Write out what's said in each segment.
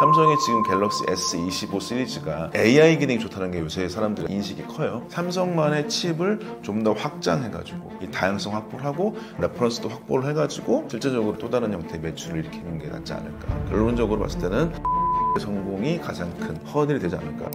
삼성이 지금 갤럭시 S25 시리즈가 AI 기능이 좋다는 게 요새 사람들의 인식이 커요. 삼성만의 칩을 좀 더 확장해가지고 이 다양성 확보를 하고 레퍼런스도 확보를 해가지고 실제적으로 또 다른 형태의 매출을 일으키는 게 낫지 않을까. 결론적으로 봤을 때는 성공이 가장 큰 허들이 되지 않을까.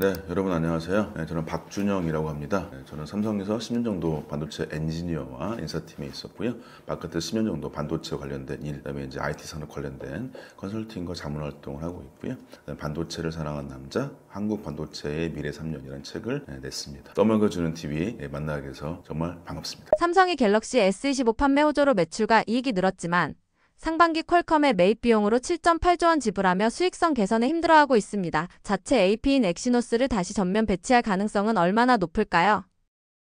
네, 여러분 안녕하세요. 네, 저는 박준영이라고 합니다. 네, 저는 삼성에서 10년 정도 반도체 엔지니어와 인사팀에 있었고요. 바깥에 10년 정도 반도체 관련된 일, 그다음에 이제 IT 산업 관련된 컨설팅과 자문 활동을 하고 있고요. 반도체를 사랑한 남자, 한국 반도체의 미래 3년이라는 책을 냈습니다. 떠먹여주는 TV 만나게 돼서 정말 반갑습니다. 삼성이 갤럭시 S25 판매 호조로 매출과 이익이 늘었지만 상반기 퀄컴의 매입 비용으로 7.8조 원 지불하며 수익성 개선에 힘들어하고 있습니다. 자체 AP인 엑시노스를 다시 전면 배치할 가능성은 얼마나 높을까요?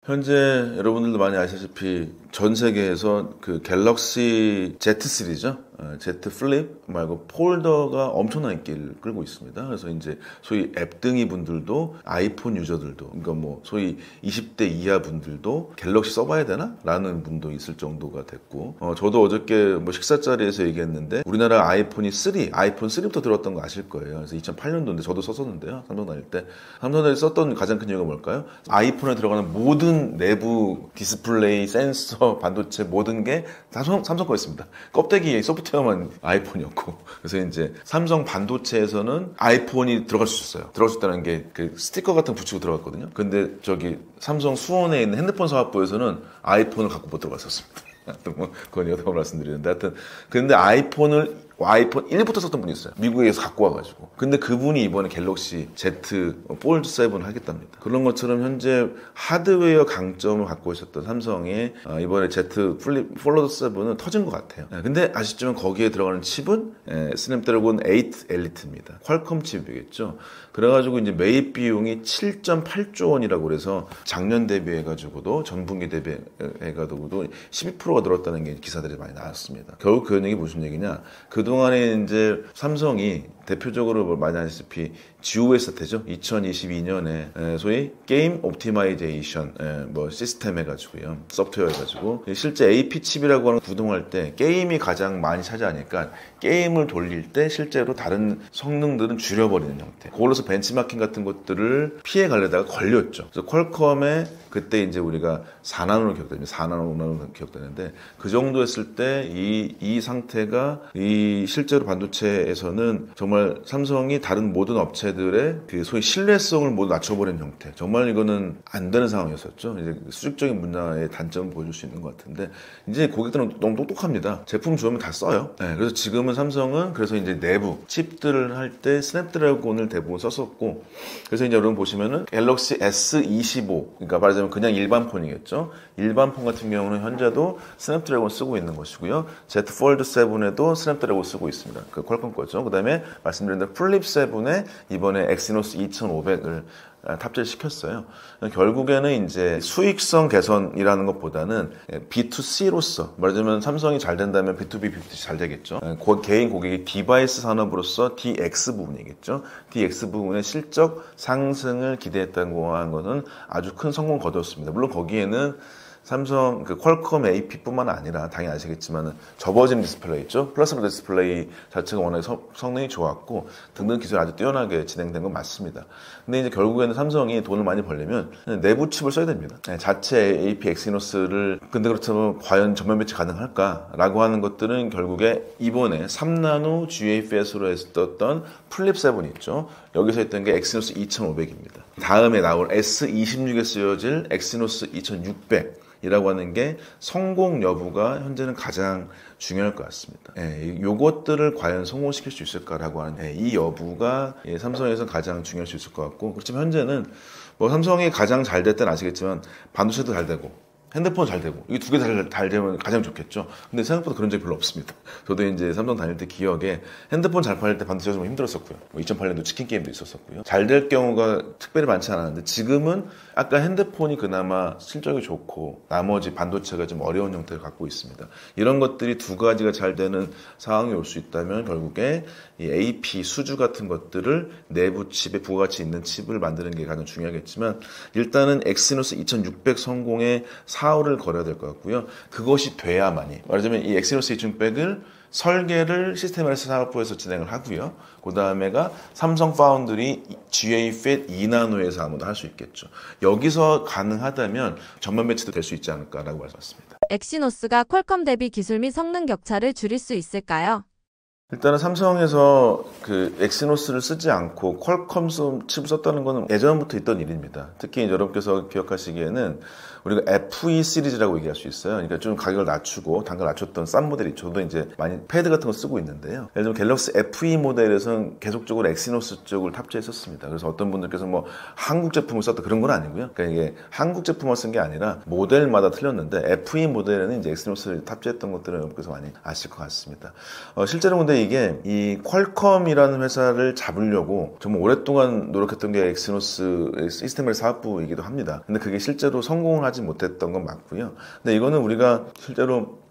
현재 여러분들도 많이 아시다시피 전 세계에서 그 갤럭시 Z 시리즈죠. Z 플립 말고 폴더가 엄청난 인기를 끌고 있습니다. 그래서 이제 소위 앱등이 분들도 아이폰 유저들도 그러니까 뭐 소위 20대 이하 분들도 갤럭시 써봐야 되나? 라는 분도 있을 정도가 됐고 저도 어저께 뭐 식사 자리에서 얘기했는데 우리나라 아이폰 3부터 들어왔던 거 아실 거예요. 그래서 2008년도인데 저도 썼었는데요. 삼성 다닐 때 삼성에 썼던 가장 큰 이유가 뭘까요? 아이폰에 들어가는 모든 내부 디스플레이, 센서, 반도체 모든 게 삼성 거였습니다. 껍데기에 소프트웨어만 아이폰이었고 그래서 이제 삼성 반도체에서는 아이폰이 들어갈 수 있었어요. 들어갈 수 있다는 게 그 스티커 같은 거 붙이고 들어갔거든요. 근데 저기 삼성 수원에 있는 핸드폰 사업부에서는 아이폰을 갖고 못 들어갔었습니다. 하여튼 뭐 그건 여기서 말씀드리는데 하여튼 근데 아이폰 1부터 썼던 분이 있어요. 미국에서 갖고 와가지고. 근데 그분이 이번에 갤럭시 Z 폴드 7을 하겠답니다. 그런 것처럼 현재 하드웨어 강점을 갖고 있었던 삼성의 이번에 Z 폴드 7은 터진 것 같아요. 근데 아시지만 거기에 들어가는 칩은 스냅드래곤 8 엘리트입니다. 퀄컴 칩이겠죠. 그래가지고 이제 매입 비용이 7.8조 원이라고 그래서 작년 대비해가지고도 전분기 대비해가지고도 12%가 늘었다는 게 기사들이 많이 나왔습니다. 결국 그 얘기 무슨 얘기냐? 그동안에 이제 삼성이 대표적으로 많이 아시다시피 GOS 사태죠. 2022년에 소위 게임 옵티마이제이션 뭐 시스템 해가지고요. 소프트웨어 해가지고 실제 AP 칩이라고 하는 구동할 때 게임이 가장 많이 차지하니까 게임을 돌릴 때 실제로 다른 성능들은 줄여버리는 형태. 그걸로서 벤치마킹 같은 것들을 피해 가려다가 걸렸죠. 그래서 퀄컴에 그때 이제 우리가 4나노로 기억됩니다. 4나노로 기억되는데 그 정도 했을 때 이 상태가 이 실제로 반도체에서는 정말 삼성이 다른 모든 업체들의 그 소위 신뢰성을 모두 낮춰버린 형태. 정말 이거는 안 되는 상황이었었죠. 이제 수직적인 문화의 단점을 보여줄 수 있는 것 같은데 이제 고객들은 너무 똑똑합니다. 제품 좋으면 다 써요. 네, 그래서 지금은 삼성은 그래서 이제 내부 칩들을 할 때 스냅드래곤을 대부분 썼었고 그래서 이제 여러분 보시면은 갤럭시 S25 그러니까 말하자면 그냥 일반 폰이겠죠. 일반 폰 같은 경우는 현재도 스냅드래곤 쓰고 있는 것이고요. Z 폴드 7에도 스냅드래곤 쓰고 있습니다. 그 퀄컴 거죠. 그 다음에 말씀드린 대로 플립 7에 이번에 엑시노스 2500을 탑재를 시켰어요. 결국에는 이제 수익성 개선이라는 것보다는 B2C로서 말하자면 삼성이 잘 된다면 B2B, B2C 잘 되겠죠. 개인 고객이 디바이스 산업으로서 DX 부분이겠죠. DX 부분의 실적 상승을 기대했다고 하는 것은 아주 큰 성공 거뒀습니다. 물론 거기에는 삼성 그 퀄컴 AP뿐만 아니라 당연히 아시겠지만 접어진 디스플레이 있죠. 플러스로 디스플레이 자체가 워낙 성능이 좋았고 등등 기술이 아주 뛰어나게 진행된 건 맞습니다. 근데 이제 결국에는 삼성이 돈을 많이 벌려면 내부 칩을 써야 됩니다. 자체 AP 엑시노스를 근데 그렇다면 과연 전면 배치 가능할까라고 하는 것들은 결국에 이번에 3나노 GAFS로 했었던 플립 7이 있죠. 여기서 했던 게 엑시노스 2500입니다. 다음에 나올 S26에 쓰여질 엑시노스 2600 이라고 하는 게 성공 여부가 현재는 가장 중요할 것 같습니다. 요것들을 과연 성공시킬 수 있을까라고 하는 이 여부가 삼성에서 가장 중요할 수 있을 것 같고 그렇지만 현재는 뭐 삼성이 가장 잘 됐다는 아시겠지만 반도체도 잘 되고 핸드폰 잘 되고 이 두 개 잘 되면 가장 좋겠죠. 근데 생각보다 그런 적이 별로 없습니다. 저도 이제 삼성 다닐 때 기억에 핸드폰 잘 팔릴 때 반도체가 좀 힘들었었고요. 2008년도 치킨 게임도 있었었고요. 잘 될 경우가 특별히 많지 않았는데 지금은 아까 핸드폰이 그나마 실적이 좋고 나머지 반도체가 좀 어려운 형태를 갖고 있습니다. 이런 것들이 두 가지가 잘 되는 상황이 올 수 있다면 결국에 이 AP 수주 같은 것들을 내부 칩에 부가가치 있는 칩을 만드는 게 가장 중요하겠지만 일단은 엑시노스 2600 성공의 사활을 걸어야 될 것 같고요. 그것이 돼야만이 말하자면 이 엑시노스 2층백을 설계를 시스템에서 사업부에서 진행을 하고요. 그 다음에가 삼성 파운드리 GA Fit 2나노에서 아무도 할 수 있겠죠. 여기서 가능하다면 전면 배치도 될 수 있지 않을까라고 말씀드렸습니다. 엑시노스가 퀄컴 대비 기술 및 성능 격차를 줄일 수 있을까요? 일단은 삼성에서 그 엑시노스를 쓰지 않고 퀄컴 칩을 썼다는 것은 예전부터 있던 일입니다. 특히 여러분께서 기억하시기에는 우리가 FE 시리즈라고 얘기할 수 있어요. 그러니까 좀 가격을 낮추고 단가를 낮췄던 싼 모델이 저도 이제 많이 패드 같은 거 쓰고 있는데요. 예를 들면 갤럭시 FE 모델에서는 계속적으로 엑시노스 쪽을 탑재했었습니다. 그래서 어떤 분들께서 뭐 한국 제품을 썼다 그런 건 아니고요. 그러니까 이게 한국 제품을 쓴 게 아니라 모델마다 틀렸는데 FE 모델에는 이제 엑시노스를 탑재했던 것들은 여러분께서 많이 아실 것 같습니다. 실제로 근데 이게 이 퀄컴이라는 회사를 잡으려고 정말 오랫동안 노력했던 게 엑시노스 시스템의 사업부이기도 합니다. 근데 그게 실제로 성공을 하지 못했던 건 맞고요. 근데 이거는 우리가 실제로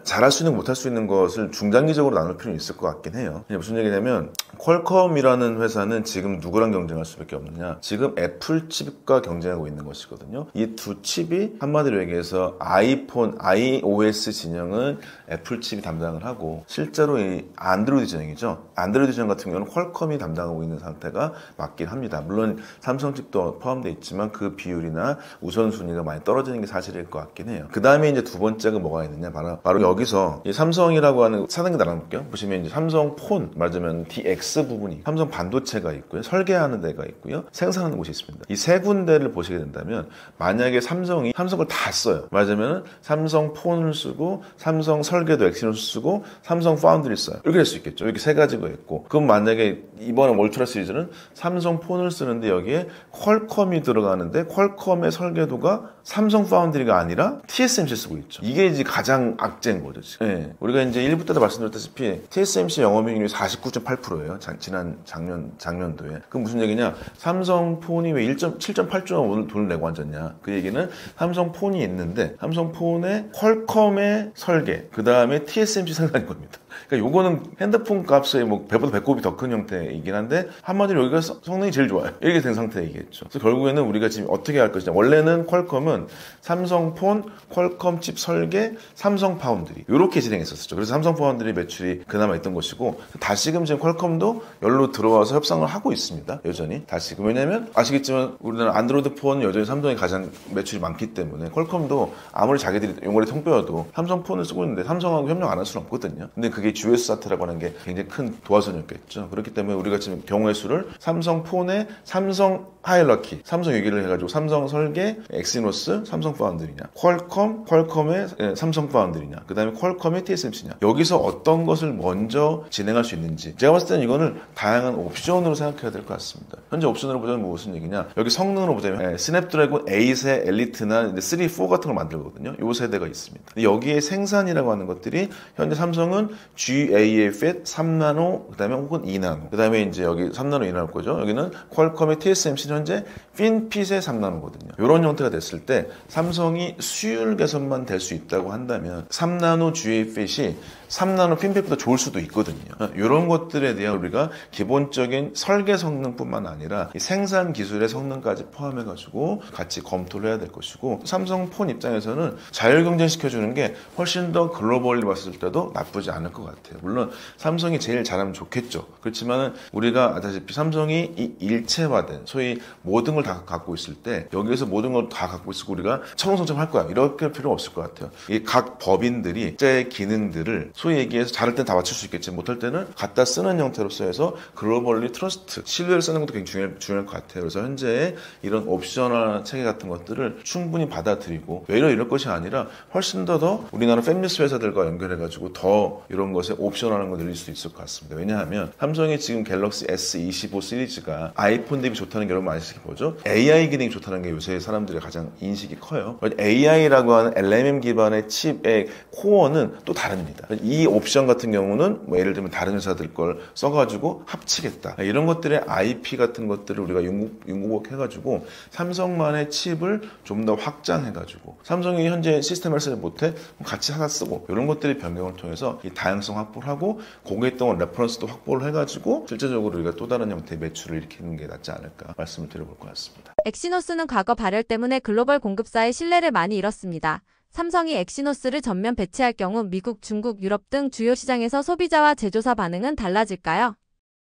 잘할 수 있는 못할 수 있는 것을 중장기적으로 나눌 필요는 있을 것 같긴 해요. 무슨 얘기냐면 퀄컴이라는 회사는 지금 누구랑 경쟁할 수밖에 없느냐, 지금 애플 칩과 경쟁하고 있는 것이거든요. 이 두 칩이 한마디로 얘기해서 아이폰 iOS 진영은 애플 칩이 담당을 하고 실제로 이 안드로이드 진영이죠. 안드로이드 진영 같은 경우는 퀄컴이 담당하고 있는 상태가 맞긴 합니다. 물론 삼성 칩도 포함되어 있지만 그 비율이나 우선순위가 많이 떨어지는 게 사실일 것 같긴 해요. 그 다음에 이제 두 번째가 뭐가 있느냐, 바로 여기서 이 삼성이라고 하는 사는 게 나눠볼게요. 보시면 이제 삼성 폰, 말하자면 DX 부분이 삼성 반도체가 있고요, 설계하는 데가 있고요, 생산하는 곳이 있습니다. 이 세 군데를 보시게 된다면 만약에 삼성이 삼성을 다 써요. 말하자면 삼성 폰을 쓰고 삼성 설계도 엑시노스 쓰고 삼성 파운드리 써요. 이렇게 될 수 있겠죠. 이렇게 세 가지가 있고, 그럼 만약에 이번에 울트라 시리즈는 삼성 폰을 쓰는데 여기에 퀄컴이 들어가는데 퀄컴의 설계도가 삼성 파운드리가 아니라 TSMC 쓰고 있죠. 이게 이제 가장 악재인 거죠. 네. 우리가 이제 1부 때도 말씀드렸다시피 TSMC 영업이익률이 49.8%예요. 지난 작년도에. 그럼 무슨 얘기냐? 삼성 폰이 왜 7.8조 원 돈을 내고 앉았냐? 그 얘기는 삼성 폰이 있는데 삼성 폰에 퀄컴의 설계, 그 다음에 TSMC 생산인 겁니다. 그러니까 요거는 핸드폰 값의 뭐 배보다 배꼽이 더 큰 형태이긴 한데 한마디로 여기가 성능이 제일 좋아요. 이렇게 된 상태이겠죠. 그래서 결국에는 우리가 지금 어떻게 할 것이냐. 원래는 퀄컴은 삼성폰, 퀄컴 칩 설계, 삼성 파운드리 이렇게 진행했었죠. 그래서 삼성 파운드리 매출이 그나마 있던 것이고, 다시금 지금 퀄컴도 열로 들어와서 협상을 하고 있습니다. 여전히 다시금. 왜냐면 아시겠지만 우리나라 안드로이드 폰 여전히 삼성이 가장 매출이 많기 때문에 퀄컴도 아무리 자기들이 용어리 통뼈여도 삼성 폰을 쓰고 있는데 삼성하고 협력 안 할 수는 없거든요. 근데 그게 GS 사태라고 하는 게 굉장히 큰 도화선이었겠죠. 그렇기 때문에 우리가 지금 경우의 수를 삼성 폰에 삼성 하이러키, 삼성 얘기를 해가지고 삼성 설계, 엑시노스, 삼성 파운드리냐, 퀄컴의 삼성 파운드리냐, 그 다음에 퀄컴의 TSMC냐, 여기서 어떤 것을 먼저 진행할 수 있는지, 제가 봤을 때는 이거는 다양한 옵션으로 생각해야 될 것 같습니다. 현재 옵션으로 보자면 무슨 얘기냐, 여기 성능으로 보자면 스냅드래곤 8의 엘리트나 3, 4 같은 걸 만들거든요. 요 세대가 있습니다. 여기에 생산이라고 하는 것들이 현재 삼성은 GA Fit 3나노, 그 다음에 혹은 2나노, 그 다음에 이제 여기 3나노 2나노 거죠. 여기는 퀄컴의 TSMC는 현재 핀핏의 3나노거든요. 이런 형태가 됐을 때 삼성이 수율 개선만 될 수 있다고 한다면 3나노 GA Fit이 3나노 핀핏보다 좋을 수도 있거든요. 이런 것들에 대한 우리가 기본적인 설계 성능뿐만 아니라 생산 기술의 성능까지 포함해가지고 같이 검토를 해야 될 것이고, 삼성 폰 입장에서는 자율 경쟁시켜주는 게 훨씬 더 글로벌리 봤을 때도 나쁘지 않을 것 같아요. 물론 삼성이 제일 잘하면 좋겠죠. 그렇지만은 우리가 아다시피 삼성이 이 일체화된 소위 모든 걸 다 갖고 있을 때 여기에서 모든 걸 다 갖고 있고 우리가 청성성할 거야 이렇게 할 필요 없을 것 같아요. 이 각 법인들이 각자의 기능들을 소위 얘기해서 잘할 땐 다 맞출 수 있겠지, 못할 때는 갖다 쓰는 형태로서 해서 글로벌리 트러스트, 신뢰를 쓰는 것도 굉장히 중요할 것 같아요. 그래서 현재 이런 옵셔널 체계 같은 것들을 충분히 받아들이고, 외려 이럴 것이 아니라 훨씬 더 우리나라 팹리스 회사들과 연결해가지고 더 이런 것에 옵셔널한 걸 늘릴 수 있을 것 같습니다. 왜냐하면 삼성이 지금 갤럭시 S25 시리즈가 아이폰 대비 좋다는 게 여러분 아시기 뭐죠? AI 기능이 좋다는 게 요새 사람들의 가장 인식이 커요. AI라고 하는 LLM 기반의 칩의 코어는 또 다릅니다. 이 옵션 같은 경우는 뭐 예를 들면 다른 회사들 걸 써가지고 합치겠다. 이런 것들의 IP 같은 것들을 우리가 융곡해가지고 삼성만의 칩을 좀 더 확장해가지고 삼성이 현재 시스템을 쓰지 못해 같이 하나 쓰고 이런 것들의 변경을 통해서 이 다양성 확보를 하고 공개했던 레퍼런스도 확보를 해가지고 실제적으로 우리가 또 다른 형태의 매출을 일으키는 게 낫지 않을까 말씀을 드려볼 것 같습니다. 엑시노스는 과거 발열 때문에 글로벌 공급사의 신뢰를 많이 잃었습니다. 삼성이 엑시노스를 전면 배치할 경우 미국, 중국, 유럽 등 주요 시장에서 소비자와 제조사 반응은 달라질까요?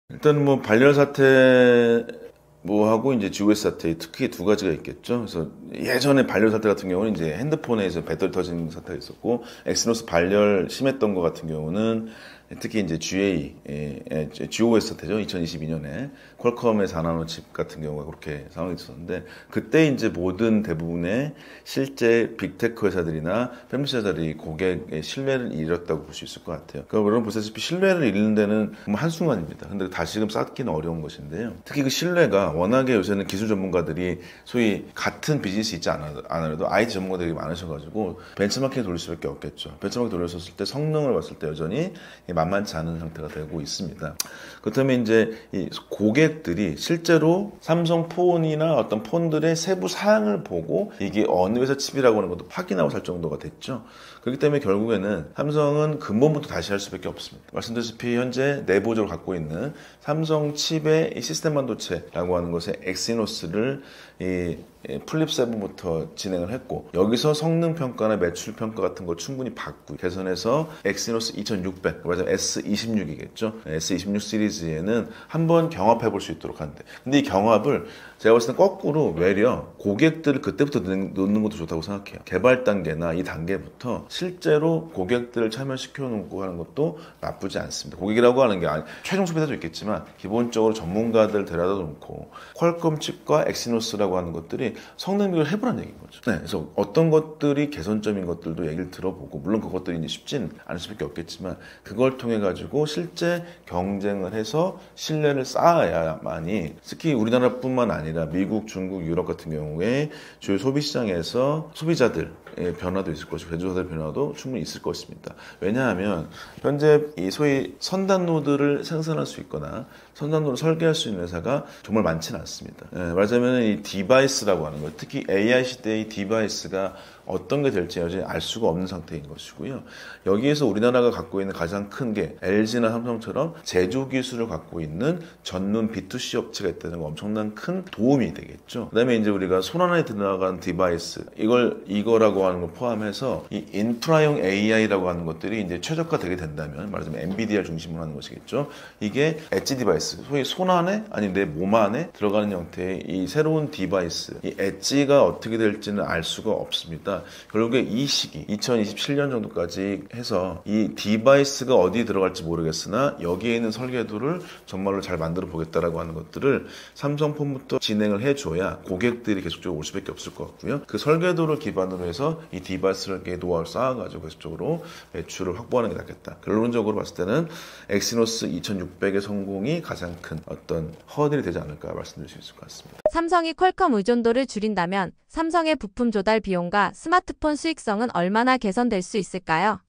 일단 뭐 발열 사태 하고 이제 GOS 사태 특히 두 가지가 있겠죠. 그래서 예전에 발열 사태 같은 경우는 이제 핸드폰에서 배터리 터지는 사태가 있었고 엑시노스 발열 심했던 것 같은 경우는 특히 이제 GOS 사태죠. 2022년에 퀄컴의 4나노 칩 같은 경우가 그렇게 상황이 있었는데 그때 이제 모든 대부분의 실제 빅테크 회사들이나 팹리스 회사들이 고객의 신뢰를 잃었다고 볼 수 있을 것 같아요. 그러니까 여러분 보시다시피 신뢰를 잃는 데는 한순간입니다. 근데 다시금 쌓기는 어려운 것인데요. 특히 그 신뢰가 워낙에 요새는 기술 전문가들이 소위 같은 비즈니스 있지 않아도 IT 전문가들이 많으셔가지고 벤치마킹 돌릴 수밖에 없겠죠. 벤치마킹 돌렸을 때 성능을 봤을 때 여전히 만만치 않은 상태가 되고 있습니다. 그렇다면 이제 이 고객들이 실제로 삼성 폰이나 어떤 폰들의 세부 사양을 보고 이게 어느 회사 칩이라고 하는 것도 확인하고 살 정도가 됐죠. 그렇기 때문에 결국에는 삼성은 근본부터 다시 할 수밖에 없습니다. 말씀드렸다시피 현재 내부적으로 갖고 있는 삼성 칩의 이 시스템 반도체라고 하는 것의 엑시노스를 이 플립 7부터 진행을 했고 여기서 성능 평가나 매출 평가 같은 걸 충분히 받고 개선해서 엑시노스 2600, 맞아요. S26이겠죠. S26 시리즈에는 한번 경합해 볼 수 있도록 하는데 근데 이 경합을 제가 봤을 때 거꾸로 외려 고객들을 그때부터 넣는 것도 좋다고 생각해요. 개발 단계나 이 단계부터 실제로 고객들을 참여시켜 놓고 하는 것도 나쁘지 않습니다. 고객이라고 하는 게 최종 소비자도 있겠지만 기본적으로 전문가들 데려다 놓고 퀄컴 칩과 엑시노스라고 하는 것들이 성능 비교를 해보라는 얘기인 거죠. 네, 그래서 어떤 것들이 개선점인 것들도 얘기를 들어보고 물론 그것들이 이제 쉽진 않을 수밖에 없겠지만 그걸 통해 가지고 실제 경쟁을 해서 신뢰를 쌓아야만이 특히 우리나라뿐만 아니라 미국, 중국, 유럽 같은 경우에 주요 소비 시장에서 소비자들의 변화도 있을 것이고 제조사들의 변화도 충분히 있을 것입니다. 왜냐하면 현재 이 소위 선단 노드를 생산할 수 있거나 선단 노드를 설계할 수 있는 회사가 정말 많지는 않습니다. 말하자면 이 디바이스라고 하는 것, 특히 AI 시대의 디바이스가 어떤 게 될지 여전히 알 수가 없는 상태인 것이고요. 여기에서 우리나라가 갖고 있는 가장 큰 게 LG나 삼성처럼 제조 기술을 갖고 있는 전문 B2C 업체가 있다는 건 엄청난 큰 도움이 되겠죠. 그다음에 이제 우리가 손 안에 들어간 디바이스 이거라고 하는 걸 포함해서 이 인프라용 AI라고 하는 것들이 이제 최적화되게 된다면 말하자면 엔비디아 중심으로 하는 것이겠죠. 이게 엣지 디바이스, 소위 손 안에 아니 내 몸 안에 들어가는 형태의 이 새로운 디바이스, 이 엣지가 어떻게 될지는 알 수가 없습니다. 결국에 이 시기 2027년 정도까지 해서 이 디바이스가 어디에 들어갈지 모르겠으나 여기에 있는 설계도를 정말로 잘 만들어 보겠다라고 하는 것들을 삼성폰부터 진행을 해줘야 고객들이 계속적으로 올 수밖에 없을 것 같고요. 그 설계도를 기반으로 해서 이 디바이스를 노하우를 쌓아가지고 계속적으로 매출을 확보하는 게 낫겠다. 결론적으로 봤을 때는 엑시노스 2600의 성공이 가장 큰 어떤 허들이 되지 않을까 말씀드릴 수 있을 것 같습니다. 삼성이 퀄컴 의존도를 줄인다면 삼성의 부품 조달 비용과 스마트폰 수익성은 얼마나 개선될 수 있을까요?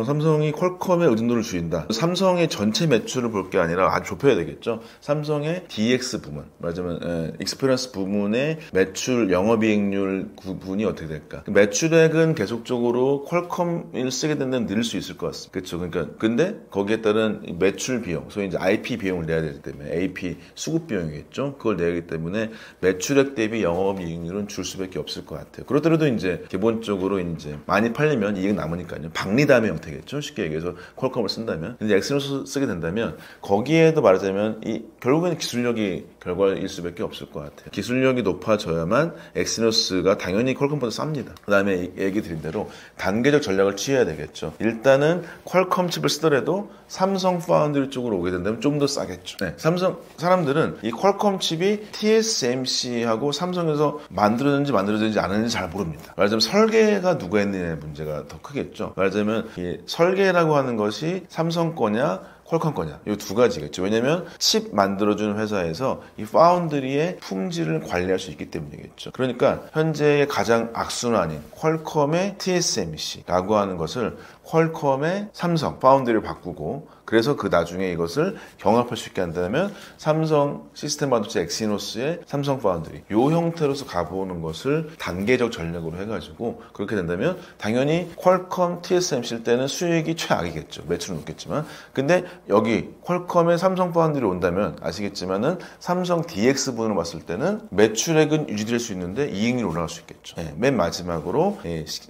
삼성이 퀄컴의 의존도를 줄인다. 삼성의 전체 매출을 볼 게 아니라 아주 좁혀야 되겠죠. 삼성의 DX 부문, 말하자면 익스피리언스 부문의 매출, 영업이익률 부분이 어떻게 될까? 매출액은 계속적으로 퀄컴을 쓰게 되면 늘 수 있을 것 같습니다. 그렇죠. 그러니까 근데 거기에 따른 매출 비용, 소위 이제 IP 비용을 내야 되기 때문에 AP 수급 비용이겠죠. 그걸 내야 하기 때문에 매출액 대비 영업이익률은 줄 수밖에 없을 것 같아요. 그렇더라도 이제 기본적으로 이제 많이 팔리면 이익 남으니까요. 박리담 형태겠죠. 쉽게 얘기해서 퀄컴을 쓴다면. 근데 엑시노스 쓰게 된다면 거기에도 말하자면 결국에는 기술력이 결과일 수밖에 없을 것 같아요. 기술력이 높아져야만 엑시노스가 당연히 퀄컴보다 쌉니다. 그 다음에 얘기 드린 대로 단계적 전략을 취해야 되겠죠. 일단은 퀄컴 칩을 쓰더라도 삼성 파운드리 쪽으로 오게 된다면 좀 더 싸겠죠. 네, 삼성 사람들은 이 퀄컴 칩이 TSMC하고 삼성에서 만들어졌는지 안 했는지 잘 모릅니다. 말하자면 설계가 누가 했느냐의 문제가 더 크겠죠. 말하자면 이 설계라고 하는 것이 삼성 거냐 퀄컴 거냐 이 두 가지겠죠. 왜냐하면 칩 만들어주는 회사에서 이 파운드리의 품질을 관리할 수 있기 때문이겠죠. 그러니까 현재의 가장 악순환인 퀄컴의 TSMC라고 하는 것을 퀄컴의 삼성 파운드리를 바꾸고, 그래서 그 나중에 이것을 경합할 수 있게 한다면 삼성 시스템 반도체 엑시노스의 삼성 파운드리 요 형태로서 가보는 것을 단계적 전략으로 해가지고, 그렇게 된다면 당연히 퀄컴 TSMC일 때는 수익이 최악이겠죠. 매출은 높겠지만. 근데 여기 퀄컴의 삼성 파운드리 온다면 아시겠지만은 삼성 DX분으로 봤을 때는 매출액은 유지될 수 있는데 이익률이 올라갈 수 있겠죠. 맨 마지막으로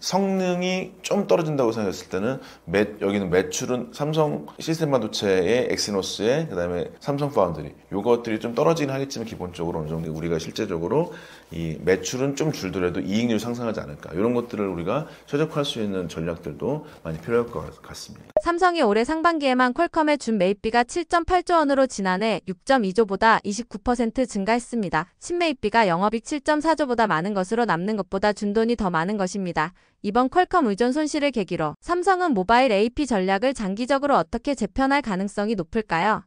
성능이 좀 떨어진다고 생각했을 때는 여기는 매출은 삼성 시스템 반도체의 엑시노스의 그다음에 삼성 파운드리 요것들이 좀 떨어지긴 하겠지만 기본적으로 어느 정도 우리가 실제적으로 이 매출은 좀 줄더라도 이익률이 상승하지 않을까, 이런 것들을 우리가 최적화할 수 있는 전략들도 많이 필요할 것 같습니다. 삼성이 올해 상반기에만 퀄컴의 준 매입비가 7.8조 원으로 지난해 6.2조보다 29% 증가했습니다. 신매입비가 영업이익 7.4조보다 많은 것으로 남는 것보다 준 돈이 더 많은 것입니다. 이번 퀄컴 의존 손실을 계기로 삼성은 모바일 AP 전략을 장기적으로 어떻게 재편할 가능성이 높을까요?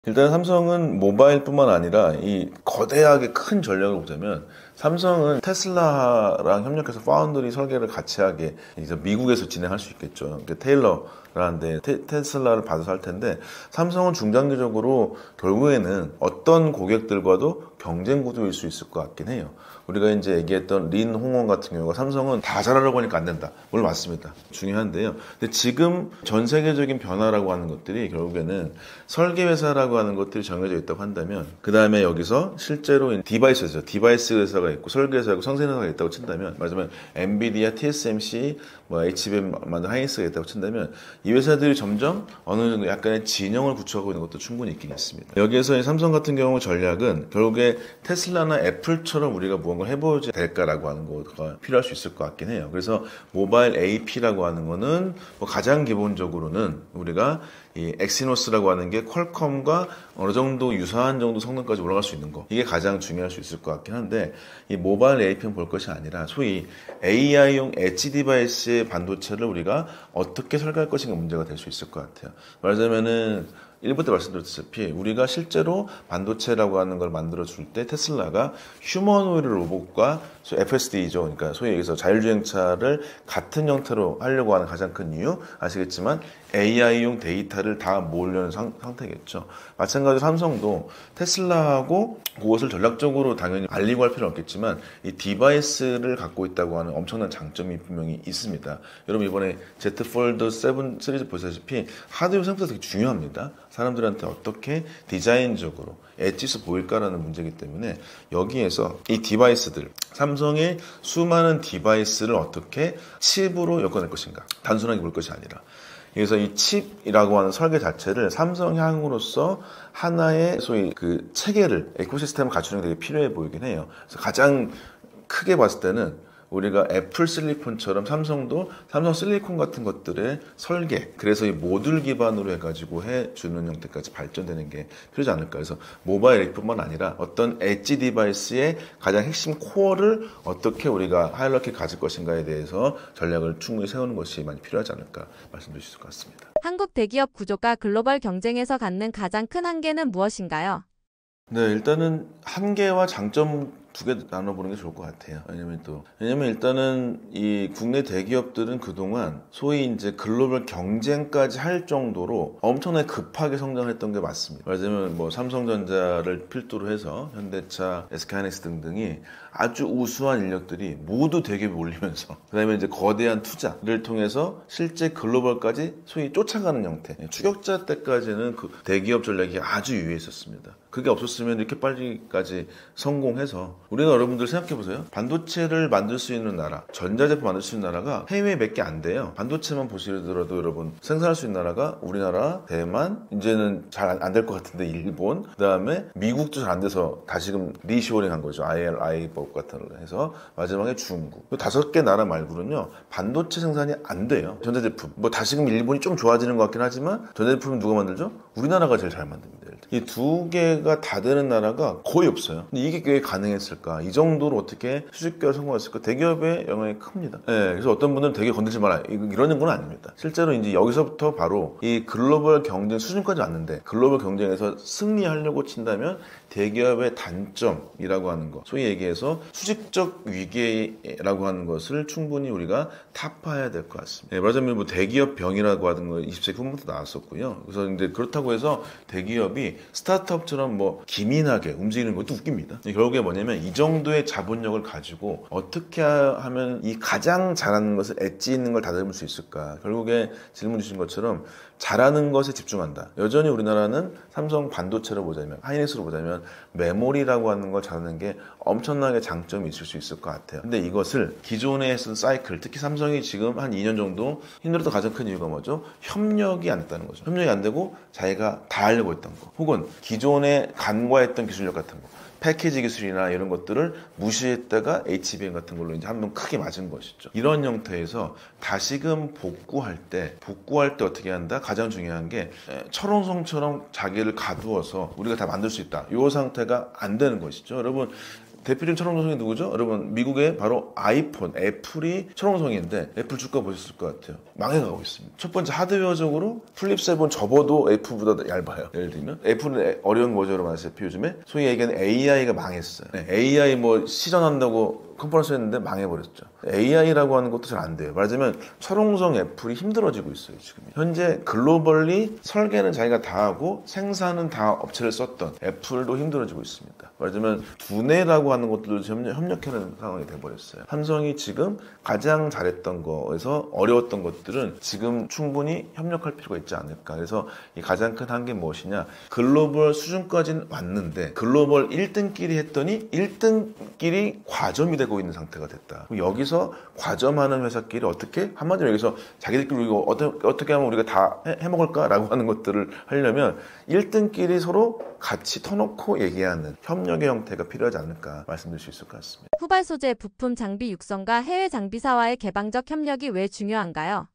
일단 삼성은 모바일뿐만 아니라 이 거대하게 큰 전략을 보자면, 삼성은 테슬라랑 협력해서 파운드리 설계를 같이 하게 이제 미국에서 진행할 수 있겠죠. 그러니까 테일러라는데 테슬라를 받아서 할 텐데, 삼성은 중장기적으로 결국에는 어떤 고객들과도 경쟁 구도일 수 있을 것 같긴 해요. 우리가 이제 얘기했던 린 홍원 같은 경우가 삼성은 다 잘하려고 하니까 안 된다. 물론 맞습니다. 중요한데요. 근데 지금 전 세계적인 변화라고 하는 것들이 결국에는 설계 회사라고 하는 것들이 정해져 있다고 한다면, 그 다음에 여기서 실제로 디바이스 회사가 있고 설계 회사가 생산 회사가 있다고 친다면, 말하자면 엔비디아, TSMC, HBM 만든 하이닉스가 있다고 친다면, 이 회사들이 점점 어느 정도 약간의 진영을 구축하고 있는 것도 충분히 있긴 있습니다. 여기에서 삼성 같은 경우 전략은 결국에 테슬라나 애플처럼 우리가 무언가를 해보지 될까라고 하는 거가 필요할 수 있을 것 같긴 해요. 그래서 모바일 AP라고 하는 거는 가장 기본적으로는 우리가 이 엑시노스라고 하는 게 퀄컴과 어느 정도 유사한 정도 성능까지 올라갈 수 있는 거, 이게 가장 중요할 수 있을 것 같긴 한데, 이 모바일 AP만 볼 것이 아니라 소위 AI용 엣지 디바이스의 반도체를 우리가 어떻게 설계할 것인가 문제가 될 수 있을 것 같아요. 말하자면은 1부 때 말씀드렸다시피 우리가 실제로 반도체라고 하는 걸 만들어 줄 때 테슬라가 휴머노이드 로봇과 FSD죠. 그러니까 소위 여기서 자율주행차를 같은 형태로 하려고 하는 가장 큰 이유 아시겠지만 AI용 데이터를 다 모으려는 상태겠죠. 마찬가지로 삼성도 테슬라하고 그것을 전략적으로 당연히 알리고 할 필요는 없겠지만 이 디바이스를 갖고 있다고 하는 엄청난 장점이 분명히 있습니다. 여러분 이번에 Z 폴드 7 시리즈 보시다시피 하드웨어 생각보다 되게 중요합니다. 사람들한테 어떻게 디자인적으로 엣지에서 보일까라는 문제이기 때문에 여기에서 이 디바이스들, 삼성의 수많은 디바이스를 어떻게 칩으로 엮어낼 것인가, 단순하게 볼 것이 아니라, 그래서 이 칩이라고 하는 설계 자체를 삼성향으로서 하나의 소위 그 체계를, 에코시스템을 갖추는 게 되게 필요해 보이긴 해요. 그래서 가장 크게 봤을 때는 우리가 애플 실리콘처럼 삼성도 삼성 실리콘 같은 것들의 설계, 그래서 이 모듈 기반으로 해가지고 해주는 형태까지 발전되는 게 필요하지 않을까. 그래서 모바일 앱뿐만 아니라 어떤 엣지 디바이스의 가장 핵심 코어를 어떻게 우리가 하이라키 가질 것인가에 대해서 전략을 충분히 세우는 것이 많이 필요하지 않을까 말씀드릴 수 있을 것 같습니다. 한국 대기업 구조가 글로벌 경쟁에서 갖는 가장 큰 한계는 무엇인가요? 네, 일단은 한계와 장점 두 개 나눠보는 게 좋을 것 같아요. 왜냐면 일단은 이 국내 대기업들은 그동안 소위 이제 글로벌 경쟁까지 할 정도로 엄청나게 급하게 성장했던 게 맞습니다. 말하자면 뭐 삼성전자를 필두로 해서 현대차, SK하이닉스 등등이 아주 우수한 인력들이 모두 대기업에 몰리면서, 그다음에 이제 거대한 투자를 통해서 실제 글로벌까지 소위 쫓아가는 형태. 추격자 때까지는 그 대기업 전략이 아주 유효했었습니다. 그게 없었으면 이렇게 빨리까지 성공해서, 우리가 여러분들 생각해보세요. 반도체를 만들 수 있는 나라, 전자제품 만들 수 있는 나라가 해외에 몇 개 안 돼요. 반도체만 보시더라도 여러분 생산할 수 있는 나라가 우리나라, 대만, 이제는 잘 안 될 것 같은데 일본, 그 다음에 미국도 잘 안 돼서 다시금 리쇼링 한 거죠. IRA-법 같은 걸 해서 마지막에 중국. 5개 나라 말고는요 반도체 생산이 안 돼요. 전자제품 뭐 다시금 일본이 좀 좋아지는 것 같긴 하지만 전자제품은 누가 만들죠? 우리나라가 제일 잘 만듭니다. 이 두 개가 다 되는 나라가 거의 없어요. 근데 이게 왜 가능했을까? 이 정도로 어떻게 수직결 성공했을까? 대기업의 영향이 큽니다. 네, 그래서 어떤 분들은 대기업 건들지 마라 이러는 건 아닙니다. 실제로 이제 여기서부터 바로 이 글로벌 경쟁 수준까지 왔는데 글로벌 경쟁에서 승리하려고 친다면 대기업의 단점이라고 하는 것, 소위 얘기해서 수직적 위계라고 하는 것을 충분히 우리가 타파해야 될 것 같습니다. 네, 말하자면 뭐 대기업 병이라고 하는 거 20세기 후반부터 나왔었고요. 그래서 이제 그렇다고 해서 대기업이 스타트업처럼 뭐 기민하게 움직이는 것도 웃깁니다. 결국에 뭐냐면 이 정도의 자본력을 가지고 어떻게 하면 이 가장 잘하는 것을 엣지 있는 걸 다듬을 수 있을까? 결국에 질문 주신 것처럼 잘하는 것에 집중한다. 여전히 우리나라는 삼성 반도체로 보자면, 하이닉스로 보자면 메모리라고 하는 걸 잘하는 게 엄청나게 장점이 있을 수 있을 것 같아요. 근데 이것을 기존에 쓴 사이클, 특히 삼성이 지금 한 2년 정도 힘들었던 가장 큰 이유가 뭐죠? 협력이 안 됐다는 거죠. 협력이 안 되고 자기가 다 하려고 했던 거. 혹은 기존에 간과했던 기술력 같은 거. 패키지 기술이나 이런 것들을 무시했다가 HBM 같은 걸로 이제 한번 크게 맞은 것이죠. 이런 형태에서 다시금 복구할 때 어떻게 한다? 가장 중요한 게 철옹성처럼 자기를 가두어서 우리가 다 만들 수 있다. 이 상태가 안 되는 것이죠. 여러분, 대표적인 철옹성이 누구죠? 여러분, 미국의 바로 아이폰, 애플이 철옹성인데 애플 주가 보셨을 것 같아요. 망해가고 있습니다. 첫 번째 하드웨어적으로 플립 7 접어도 애플보다 얇아요. 예를 들면 애플은 어려운 거죠, 여러분 아시다시피 요즘에 소위 얘기하는 AI가 망했어요. 네, AI 뭐 시전한다고 컨퍼런스 했는데 망해버렸죠. AI라고 하는 것도 잘 안 돼요. 말하자면 철옹성 애플이 힘들어지고 있어요. 지금 현재 글로벌리 설계는 자기가 다 하고 생산은 다 업체를 썼던 애플도 힘들어지고 있습니다. 말하자면 두뇌라고 하는 것들도 협력하는 상황이 돼버렸어요. 삼성이 지금 가장 잘했던 거에서 어려웠던 것들은 지금 충분히 협력할 필요가 있지 않을까. 그래서 이 가장 큰 한계는 무엇이냐, 글로벌 수준까지는 왔는데 글로벌 1등끼리 했더니 1등끼리 과점이 되고 있는 상태가 됐다. 여기서 과점하는 회사끼리 어떻게, 한마디로 여기서 자기들끼리 이거 어떻게 하면 우리가 다 해먹을까라고 하는 것들을 하려면 1등끼리 서로 같이 터놓고 얘기하는 협력의 형태가 필요하지 않을까 말씀드릴 수 있을 것 같습니다. 후발 소재 부품 장비 육성과 해외 장비사와의 개방적 협력이 왜 중요한가요?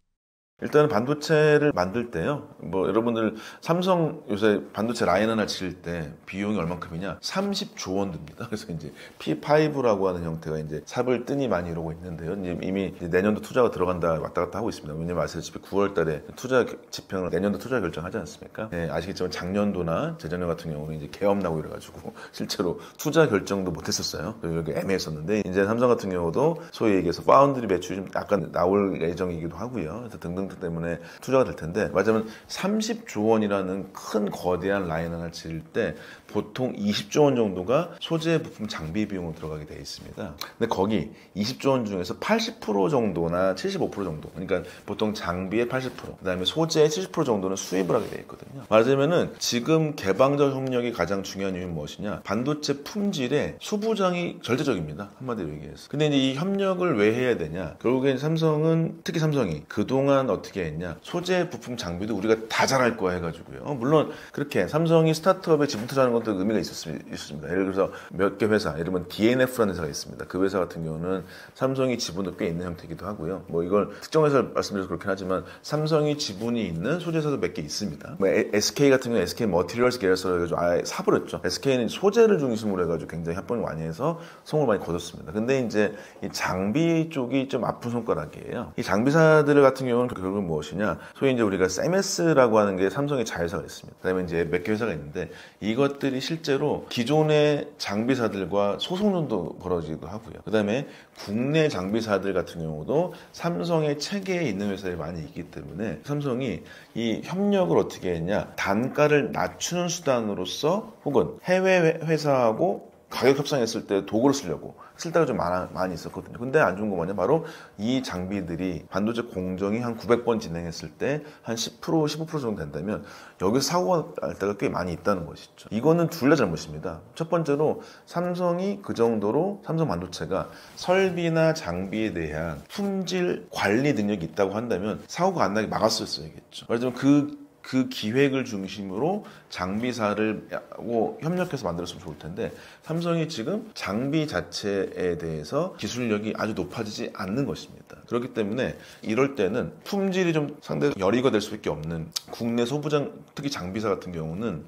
일단은 반도체를 만들 때요, 뭐 여러분들 삼성 요새 반도체 라인 하나 지을 때 비용이 얼만큼이냐, 30조 원 듭니다. 그래서 이제 P5라고 하는 형태가 이제 삽을 뜨니 많이 이러고 있는데요. 이미 내년도 투자가 들어간다 왔다 갔다 하고 있습니다. 왜냐면 아시다시피 9월 달에 투자 지평을 내년도 투자 결정하지 않습니까? 네, 아시겠지만 작년도나 재작년 같은 경우는 이제 개업 나고 이래가지고 실제로 투자 결정도 못했었어요. 여기 애매했었는데 이제 삼성 같은 경우도 소위 얘기해서 파운드리 매출이 좀 약간 나올 예정이기도 하고요. 그래서 등등 때문에 투자가 될 텐데, 맞으면 30조 원이라는 큰 거대한 라인 하나를 지을 때 보통 20조 원 정도가 소재 부품 장비 비용으로 들어가게 되어 있습니다. 근데 거기 20조 원 중에서 80% 정도나 75% 정도, 그러니까 보통 장비의 80%, 그다음에 소재의 70% 정도는 수입을 하게 되어 있거든요. 말하자면은 지금 개방적 협력이 가장 중요한 이유는 무엇이냐, 반도체 품질의 수부장이 절대적입니다. 한마디로 얘기해서. 근데 이제 이 협력을 왜 해야 되냐, 결국엔 삼성은, 특히 삼성이 그동안 어떻게 했냐, 소재 부품 장비도 우리가 다 잘할 거야 해가지고요. 물론 그렇게 삼성이 스타트업에 지분 투자하는 것도 의미가 있습니다. 예를 들어서 몇 개 회사, 예를 들면 DNF라는 회사가 있습니다. 그 회사 같은 경우는 삼성이 지분도 꽤 있는 형태이기도 하고요. 뭐 이걸 특정 회사를 말씀드려서 그렇긴 하지만 삼성이 지분이 있는 소재 회사도 몇 개 있습니다. 뭐 SK 같은 경우는 SK 머티리얼스 계열사로 해가지고 아예 사버렸죠. SK는 소재를 중심으로 해가지고 굉장히 합병을 많이 해서 성을 많이 거뒀습니다. 근데 이제 이 장비 쪽이 좀 아픈 손가락이에요. 이 장비사들 같은 경우는 결국은 무엇이냐, 소위 이제 우리가 세메스라고 하는 게 삼성의 자회사가 있습니다. 그다음에 이제 몇 개 회사가 있는데 이것들이 실제로 기존의 장비사들과 소송전도 벌어지기도 하고요. 그다음에 국내 장비사들 같은 경우도 삼성의 체계에 있는 회사들이 많이 있기 때문에 삼성이 이 협력을 어떻게 했냐, 단가를 낮추는 수단으로서 혹은 해외 회사하고 가격 협상했을 때 도구를 쓰려고 쓸 때가 좀 많이 있었거든요. 근데 안 좋은 거 뭐냐, 바로 이 장비들이 반도체 공정이 한 900번 진행했을 때 한 10%, 15% 정도 된다면 여기서 사고가 날 때가 꽤 많이 있다는 것이죠. 이거는 둘 다 잘못입니다. 첫 번째로 삼성이 그 정도로 삼성 반도체가 설비나 장비에 대한 품질 관리 능력이 있다고 한다면 사고가 안 나게 막았었어야겠죠. 말하자면 그 기획을 중심으로 장비사를 하고 협력해서 만들었으면 좋을 텐데, 삼성이 지금 장비 자체에 대해서 기술력이 아주 높아지지 않는 것입니다. 그렇기 때문에 이럴 때는 품질이 좀 상당히 열의가 될 수밖에 없는 국내 소부장, 특히 장비사 같은 경우는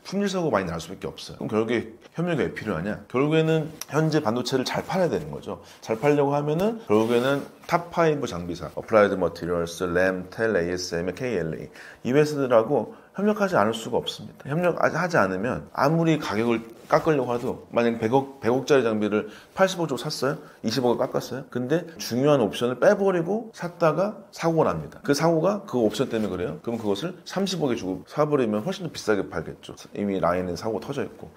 품질 사고가 많이 날 수밖에 없어요. 그럼 결국에 협력이 왜 필요하냐? 결국에는 현재 반도체를 잘 팔아야 되는 거죠. 잘 팔려고 하면은 결국에는 탑5 장비사, 어플라이드 머티리얼스, 램, 텔, ASM, KLA 이 회사들하고 협력하지 않을 수가 없습니다. 협력하지 않으면 아무리 가격을 깎으려고 해도 만약 100억짜리 장비를 80억 주고 샀어요? 20억을 깎았어요? 근데 중요한 옵션을 빼버리고 샀다가 사고가 납니다. 그 사고가 그 옵션 때문에 그래요? 그럼 그것을 30억에 주고 사버리면 훨씬 더 비싸게 팔겠죠. 이미 라인에 사고가 터져 있고.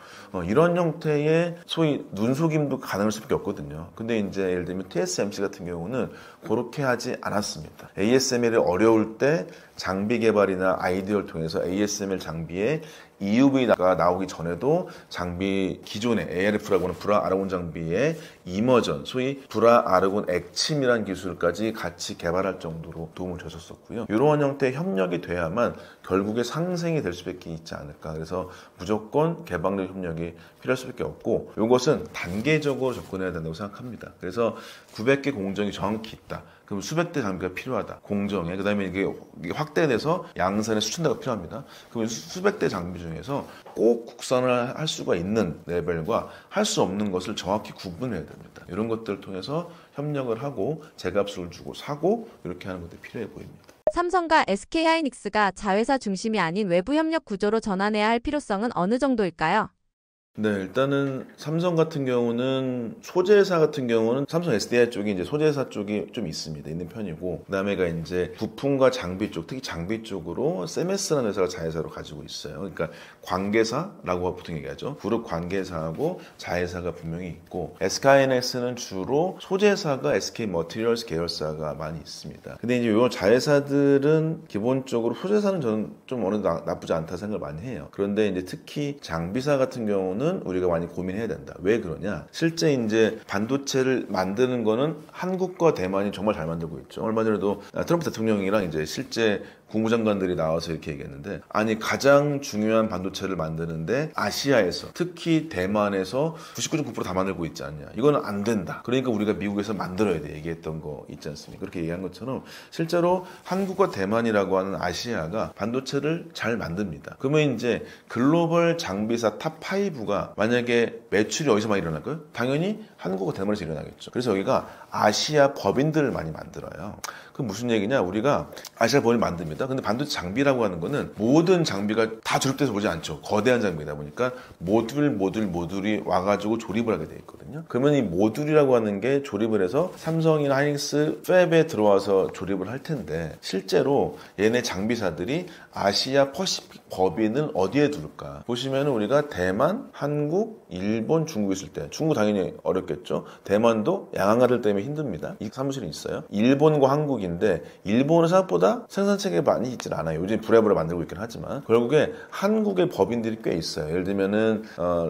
이런 형태의 소위 눈속임도 가능할 수밖에 없거든요. 근데 이제 예를 들면 TSMC 같은 경우는 그렇게 하지 않았습니다. ASML이 어려울 때 장비 개발이나 아이디어를 통해서 ASML 장비에 EUV가 나오기 전에도 장비 기존의 ARF라고 하는 불화 아르곤 장비의 이머전, 소위 불화 아르곤 액침이라는 기술까지 같이 개발할 정도로 도움을 주셨었고요. 이러한 형태의 협력이 돼야만 결국에 상생이 될 수밖에 있지 않을까. 그래서 무조건 개방적 협력이 필요할 수밖에 없고 이것은 단계적으로 접근해야 된다고 생각합니다. 그래서 900개 공정이 정확히 있다. 그럼 수백 대 장비가 필요하다. 공정에. 그 다음에 이게 확대돼서 양산에 수천 대가 필요합니다. 그럼 수백 대 장비 중에서 꼭 국산을 할 수가 있는 레벨과 할 수 없는 것을 정확히 구분해야 됩니다. 이런 것들을 통해서 협력을 하고 제값을 주고 사고 이렇게 하는 것들이 필요해 보입니다. 삼성과 SK하이닉스가 자회사 중심이 아닌 외부 협력 구조로 전환해야 할 필요성은 어느 정도일까요? 네, 일단은 삼성 같은 경우는 소재사 같은 경우는 삼성 SDI 쪽이 이제 소재사 쪽이 좀 있습니다. 있는 편이고, 그다음에가 이제 부품과 장비 쪽, 특히 장비 쪽으로 세메스라는 회사가 자회사로 가지고 있어요. 그러니까 관계사라고 보통 얘기하죠. 그룹 관계사하고 자회사가 분명히 있고, SK하이닉스는 주로 소재사가 SK 머티리얼스 계열사가 많이 있습니다. 근데 이제 이 자회사들은 기본적으로 소재사는 저는 좀 어느 정도 나쁘지 않다 생각을 많이 해요. 그런데 이제 특히 장비사 같은 경우는 우리가 많이 고민해야 된다. 왜 그러냐? 실제 이제 반도체를 만드는 거는 한국과 대만이 정말 잘 만들고 있죠. 얼마 전에도 트럼프 대통령이랑 이제 실제 국무장관들이 나와서 이렇게 얘기했는데, 아니 가장 중요한 반도체를 만드는데 아시아에서 특히 대만에서 99.9% 다 만들고 있지 않냐. 이거는 안 된다. 그러니까 우리가 미국에서 만들어야 돼. 얘기했던 거 있지 않습니까? 그렇게 얘기한 것처럼 실제로 한국과 대만이라고 하는 아시아가 반도체를 잘 만듭니다. 그러면 이제 글로벌 장비사 탑5가 만약에 매출이 어디서 많이 일어날까요? 당연히 한국과 대만에서 일어나겠죠. 그래서 여기가 아시아 법인들을 많이 만들어요. 그럼 무슨 얘기냐? 우리가 아시아 법인을 만듭니다. 근데 반도체 장비라고 하는 거는 모든 장비가 다 조립돼서 오지 않죠. 거대한 장비다 보니까 모듈이 와가지고 조립을 하게 돼 있거든요. 그러면 이 모듈이라고 하는 게 조립을 해서 삼성이나 하이닉스 팹에 들어와서 조립을 할 텐데, 실제로 얘네 장비사들이 아시아 퍼시픽 법인을 어디에 두를까? 보시면 우리가 대만, 한국, 일본, 중국 있을 때, 중국 당연히 어렵겠죠. 대만도 양안가들 때문에 힘듭니다. 이 사무실이 있어요. 일본과 한국인데 일본은 생각보다 생산체계가 많이 있진 않아요. 요즘 부랴부랴 만들고 있긴 하지만 결국에 한국의 법인들이 꽤 있어요. 예를 들면은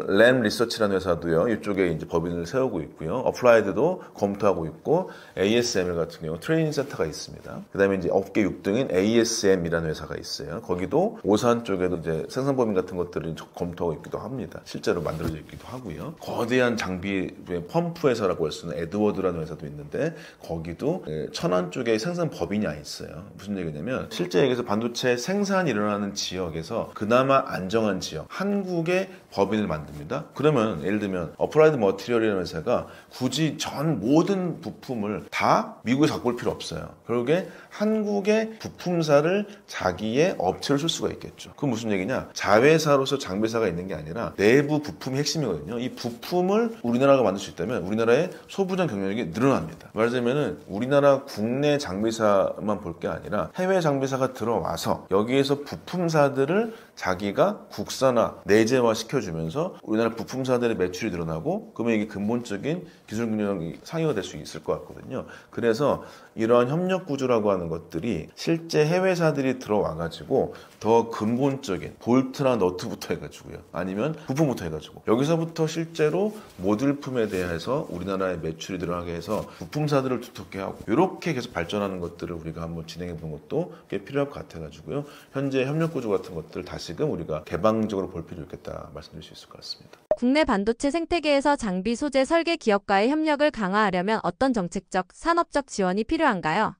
램 리서치라는 회사도요. 이쪽에 이제 법인을 세우고 있고요. 어플라이드도 검토하고 있고, ASML 같은 경우 트레이닝 센터가 있습니다. 그다음에 이제 업계 6등인 ASM이라는 회사가 있어요. 거기도 오산 쪽에도 이제 생산법인 같은 것들을 검토하고 있기도 합니다. 실제로 만들어져 있기도 하고요. 거대한 장비 펌프 회사라고 할 수 있는 에드워드라는 회사도 있는데 거기도 천안 쪽에 생산법인이 있어요. 무슨 얘기냐면 실제 여기서 반도체 생산이 일어나는 지역에서 그나마 안정한 지역, 한국의 법인을 만듭니다. 그러면 예를 들면 어플라이드 머티리얼이라는 회사가 굳이 전 모든 부품을 다 미국에서 갖고 올 필요 없어요. 결국에 한국의 부품사를 자기의 업체로 쓸 수가 있겠죠. 그건 무슨 얘기냐? 자회사로서 장비사가 있는 게 아니라 내부 부품이 핵심이거든요. 이 부품을 우리나라가 만들 수 있다면 우리나라의 소부장 경쟁력이 늘어납니다. 말하자면 우리나라 국내 장비사만 볼 게 아니라 해외 장비사가 들어와서 여기에서 부품사들을 자기가 국산화, 내재화 시켜주면서 우리나라 부품사들의 매출이 늘어나고, 그러면 이게 근본적인 기술 경쟁력이 상회가 될 수 있을 것 같거든요. 그래서 이러한 협력 구조라고 하는 것들이 실제 해외사들이 들어와가지고 더 근본적인 볼트나 너트부터 해가지고요. 아니면 부품부터 해가지고 여기서부터 실제로 모듈품에 대해서 우리나라의 매출이 늘어나게 해서 부품사들을 두텁게 하고, 이렇게 계속 발전하는 것들을 우리가 한번 진행해 보는 것도 꽤 필요할 것 같아가지고요. 현재 협력 구조 같은 것들 다시금 우리가 개방적으로 볼 필요 있겠다 말씀드릴 수 있을 것 같습니다. 국내 반도체 생태계에서 장비 소재 설계 기업과의 협력을 강화하려면 어떤 정책적, 산업적 지원이 필요한가요?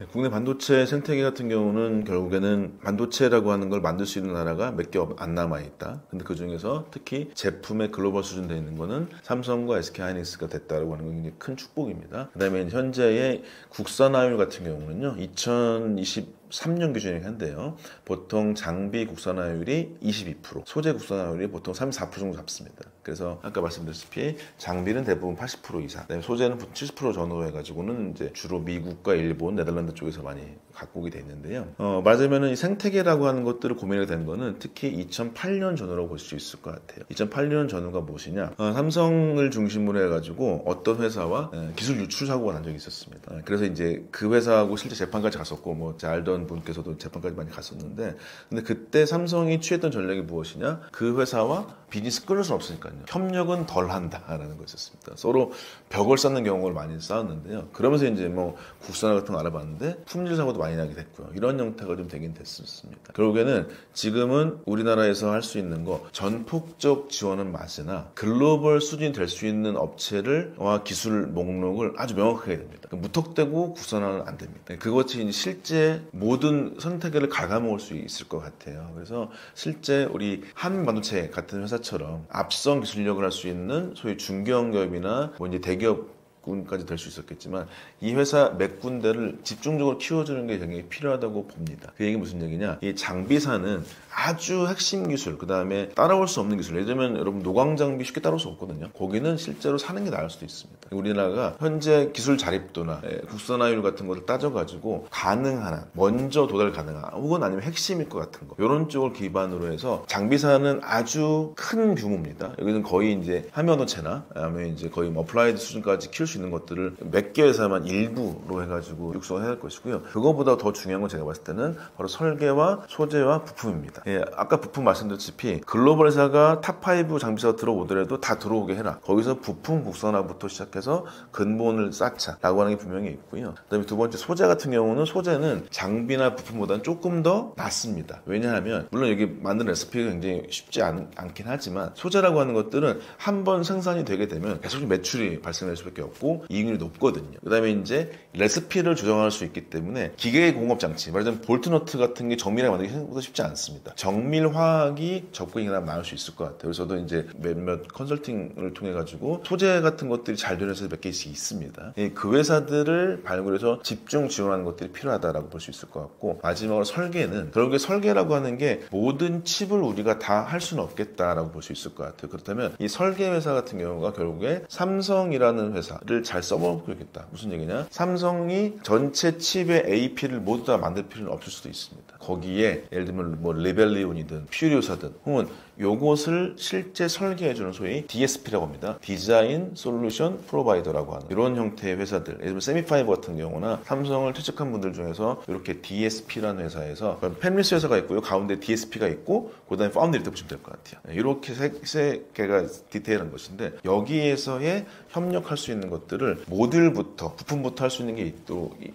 국내 반도체 생태계 같은 경우는 결국에는 반도체라고 하는 걸 만들 수 있는 나라가 몇 개 안 남아있다. 근데 그 중에서 특히 제품의 글로벌 수준되어 있는 거는 삼성과 SK하이닉스가 됐다고 하는 건 굉장히 큰 축복입니다. 그 다음에 현재의 국산화율 같은 경우는요, 2023년 기준이긴 한데요. 보통 장비 국산화율이 22%, 소재 국산화율이 보통 34% 정도 잡습니다. 그래서 아까 말씀드렸다시피 장비는 대부분 80% 이상, 그다음에 소재는 70% 전후 해가지고는 이제 주로 미국과 일본, 네덜란드 쪽에서 많이 각국이 돼 있는데요. 맞으면은 이 생태계라고 하는 것들을 고민하게 된 거는 특히 2008년 전후라고 볼 수 있을 것 같아요. 2008년 전후가 무엇이냐? 삼성을 중심으로 해가지고 어떤 회사와 기술 유출 사고가 난 적이 있었습니다. 그래서 이제 그 회사하고 실제 재판까지 갔었고, 뭐 잘 알던 분께서도 재판까지 많이 갔었는데, 근데 그때 삼성이 취했던 전략이 무엇이냐? 그 회사와 비즈니스 끊을 수는 없으니까요. 협력은 덜 한다라는 거였습니다. 서로 벽을 쌓는 경우를 많이 쌓았는데요. 그러면서 이제 뭐 국산화 같은 거 알아봤는데 품질 사고도 많이 나게 됐고요. 이런 형태가 좀 되긴 됐습니다. 결국에는 지금은 우리나라에서 할 수 있는 거 전폭적 지원은 맞으나 글로벌 수준이 될 수 있는 업체와 기술 목록을 아주 명확하게 해야 됩니다. 무턱대고 국산화는 안 됩니다. 그것이 실제 모든 생태계를 갉아먹을 수 있을 것 같아요. 그래서 실제 우리 한반도체 같은 회사처럼 앞선 기술력을 할 수 있는 소위 중견기업이나 뭐 이제 대기업 까지 될 수 있었겠지만 이 회사 몇 군데를 집중적으로 키워주는 게 굉장히 필요하다고 봅니다. 그 얘기 무슨 얘기냐? 이 장비사는 아주 핵심 기술, 그 다음에 따라올 수 없는 기술. 예를 들면 여러분 노광 장비 쉽게 따라올 수 없거든요. 거기는 실제로 사는 게 나을 수도 있습니다. 우리나라가 현재 기술 자립도나 국산화율 같은 것을 따져가지고 가능한 한, 먼저 도달 가능한, 혹은 아니면 핵심일 것 같은 거, 이런 쪽을 기반으로 해서 장비사는 아주 큰 규모입니다. 여기는 거의 이제 하면오체나 아니면 이제 거의 뭐 어플라이드 수준까지 키울 수 있는 것들을 몇 개 회사만 일부로 해가지고 육성해야 할 것이고요. 그거보다 더 중요한 건 제가 봤을 때는 바로 설계와 소재와 부품입니다. 아까 부품 말씀드렸다시피 글로벌 회사가 탑5 장비사가 들어오더라도 다 들어오게 해라. 거기서 부품 국산화부터 시작해서 근본을 쌓자라고 하는 게 분명히 있고요. 그다음에 두 번째 소재 같은 경우는 소재는 장비나 부품보다는 조금 더 낫습니다. 왜냐하면 물론 여기 만드는 레시피가 굉장히 쉽지 않긴 하지만 소재라고 하는 것들은 한번 생산이 되게 되면 계속 매출이 발생할 수밖에 없고 이익률이 높거든요. 그 다음에 이제 레시피를 조정할 수 있기 때문에 기계 공업 장치, 말하자면 볼트너트 같은 게 정밀하게 만들기 생각보다 쉽지 않습니다. 정밀화학이 접근이 나올 수 있을 것 같아요. 그래서 저도 이제 몇몇 컨설팅을 통해 가지고 소재 같은 것들이 잘 되는 회사들 몇 개씩 있습니다. 그 회사들을 발굴해서 집중 지원하는 것들이 필요하다라고 볼 수 있을 것 같고, 마지막으로 설계는 결국에 설계라고 하는 게 모든 칩을 우리가 다 할 수는 없겠다라고 볼 수 있을 것 같아요. 그렇다면 이 설계 회사 같은 경우가 결국에 삼성이라는 회사를 잘 써먹겠다. 무슨 얘기냐? 삼성이 전체 칩의 AP를 모두 다 만들 필요는 없을 수도 있습니다. 거기에 예를 들면 뭐 리벨리온이든 퓨리오사든 혹은 요것을 실제 설계해주는 소위 DSP라고 합니다. 디자인 솔루션 프로바이더라고 하는 이런 형태의 회사들, 예를 들면 세미파이버 같은 경우나 삼성을 퇴직한 분들 중에서 이렇게 DSP라는 회사에서 팹리스 회사가 있고요. 가운데 DSP가 있고 그 다음에 파운드리 때 보시면 될 것 같아요. 이렇게 세 개가 디테일한 것인데 여기에서의 협력할 수 있는 것들을 모듈부터 부품부터 할 수 있는 게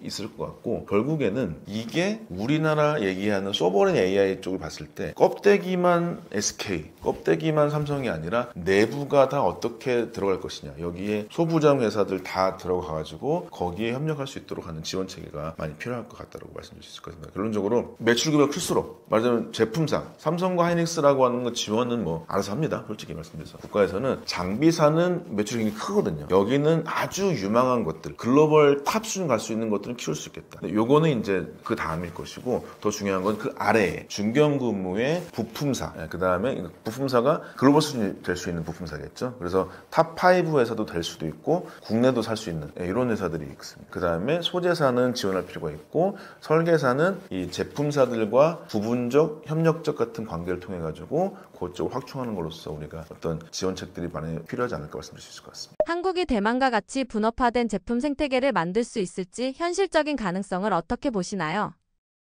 있을 것 같고, 결국에는 이게 우리나라 얘기하는 소버린 AI 쪽을 봤을 때 껍데기만 SK, 껍데기만 삼성이 아니라 내부가 다 어떻게 들어갈 것이냐, 여기에 소부장 회사들 다 들어가가지고 거기에 협력할 수 있도록 하는 지원 체계가 많이 필요할 것 같다고 말씀드릴 수 있을 것 같습니다. 결론적으로 매출 규모가 클수록 말하자면 제품상 삼성과 하이닉스라고 하는 거 지원은 뭐 알아서 합니다. 솔직히 말씀드려서 국가에서는 장비사는 매출이 굉장히 크거든요. 여기는 아주 유망한 것들, 글로벌 탑 수준 갈 수 있는 것들은 키울 수 있겠다. 요거는 이제 그 다음일 것이고, 더 중요한 건 그 아래에 중견근무의 부품사, 그 다음에 부품사가 글로벌 수준이 될 수 있는 부품사겠죠. 그래서 탑5 회사도 될 수도 있고 국내도 살 수 있는 이런 회사들이 있습니다. 그 다음에 소재사는 지원할 필요가 있고, 설계사는 이 제품사들과 부분적 협력적 같은 관계를 통해 가지고 그쪽을 확충하는 걸로써 우리가 어떤 지원책들이 많이 필요하지 않을까 말씀드릴 수 있을 것 같습니다. 한국이 대만과 같이 분업화된 제품 생태계를 만들 수 있을지 현실적인 가능성을 어떻게 보시나요?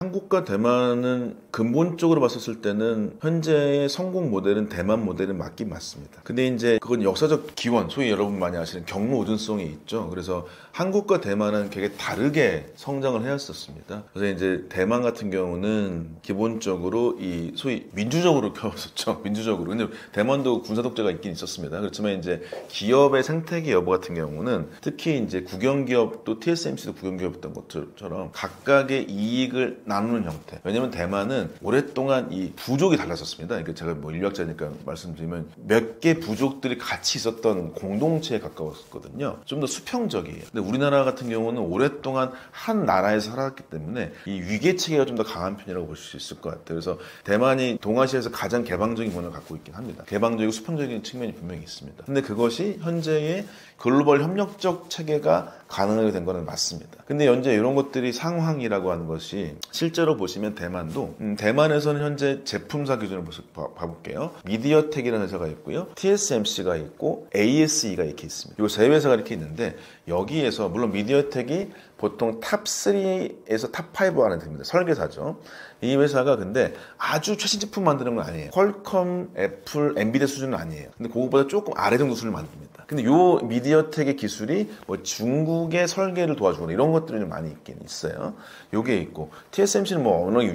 한국과 대만은 근본적으로 봤었을 때는 현재의 성공 모델은 대만 모델은 맞긴 맞습니다. 근데 이제 그건 역사적 기원, 소위 여러분 많이 아시는 경로 우둔성이 있죠. 그래서 한국과 대만은 되게 다르게 성장을 해왔었습니다. 그래서 이제 대만 같은 경우는 기본적으로 이 소위 민주적으로 키웠었죠. 민주적으로. 근데 대만도 군사 독재가 있긴 있었습니다. 그렇지만 이제 기업의 생태계 여부 같은 경우는 특히 이제 국영기업도 TSMC도 국영기업이었던 것처럼 각각의 이익을 나누는 형태. 왜냐면 대만은 오랫동안 이 부족이 달랐었습니다. 그러니까 제가 뭐 인류학자니까 말씀드리면 몇 개 부족들이 같이 있었던 공동체에 가까웠거든요. 좀 더 수평적이에요. 근데 우리나라 같은 경우는 오랫동안 한 나라에서 살았기 때문에 이 위계 체계가 좀 더 강한 편이라고 볼 수 있을 것 같아요. 그래서 대만이 동아시아에서 가장 개방적인 문화를 갖고 있긴 합니다. 개방적이고 수평적인 측면이 분명히 있습니다. 근데 그것이 현재의 글로벌 협력적 체계가 가능하게 된 거는 맞습니다. 근데 현재 이런 것들이 상황이라고 하는 것이 실제로 보시면 대만도 대만에서는 현재 제품사 기준을 봐볼게요. 미디어텍이라는 회사가 있고요. TSMC가 있고 ASE가 이렇게 있습니다. 이 세 회사가 이렇게 있는데 여기에서 물론 미디어텍이 보통 탑3에서 탑5 안에 듭니다. 설계사죠. 이 회사가 근데 아주 최신 제품 만드는 건 아니에요. 퀄컴, 애플, 엔비디아 수준은 아니에요. 근데 그거보다 조금 아래 정도 수준을 만듭니다. 근데 요 미디어텍의 기술이 뭐 중국의 설계를 도와주거나 이런 것들이 좀 많이 있긴 있어요. 요게 있고 TSMC는 뭐 워낙에